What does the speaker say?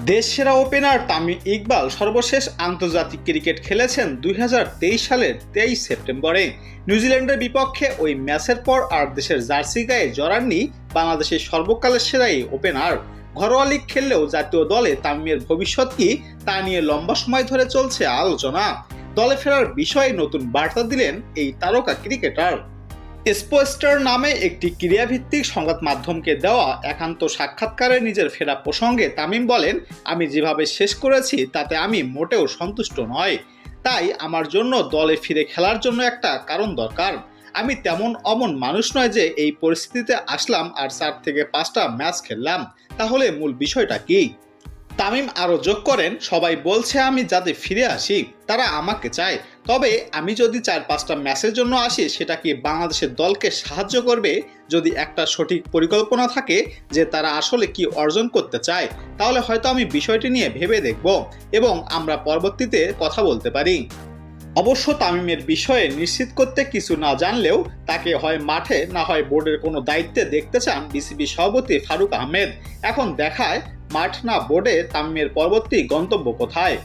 দেশসেরা opener Tamim Iqbal সর্বশেষ আন্তর্জাতিক cricket খেলেছেন 2023 সালের 23 সেপ্টেম্বরে। নিউজিল্যান্ডের বিপক্ষে ওই ম্যাচের পর আর দেশের জার্সি গায়ে জড়াননি বাংলাদেশের সর্বকালের সেরা এই ওপেনার। ঘরোয়া লিগ খেললেও জাতীয় দলে তামিমের ভবিষ্যৎ কি তা নিয়ে লম্বা সময় ধরে চলছে আলোচনা। দলে ফেরার বিষয়ে নতুন বার্তা দিলেন এই তারকা ক্রিকেটার। স্পোস্টার নামে একটি ক্রীড়াভিত্তিক সংবাদ মাধ্যমকে দেওয়া একান্ত সাক্ষাৎকারে নিজের ফেরা প্রসঙ্গে তামিম বলেন, আমি যেভাবে শেষ করেছি তাতে আমি মোটেও সন্তুষ্ট নয়। তাই আমার জন্য দলে ফিরে খেলার জন্য একটা কারণ দরকার। আমি তেমন অমন মানুষ নয় যে এই পরিস্থিতিতে আসলাম আর 4 থেকে 5টা ম্যাচ খেললাম। তাহলে মূল বিষয়টা কি? তামিম আরও যোগ করেন, সবাই বলছে আমি যাতে ফিরে আসি, তারা আমাকে চায়। তবে আমি যদি 4-5টা ম্যাচের জন্য আসি, সেটা কি বাংলাদেশের দলকে সাহায্য করবে? যদি একটা সঠিক পরিকল্পনা থাকে যে তারা আসলে কি অর্জন করতে চায়, তাহলে হয়তো আমি বিষয়টি নিয়ে ভেবে দেখব এবং আমরা পরবর্তীতে কথা বলতে পারি। অবশ্য তামিমের বিষয়ে নিশ্চিত করতে কিছু না জানলেও তাকে হয় মাঠে না হয় বোর্ডের কোনো দায়িত্বে দেখতে চান বিসিবি সভাপতি ফারুক আহমেদ। এখন দেখায় মাঠ না বোর্ডে তামিমের পরবর্তী গন্তব্য কোথায়।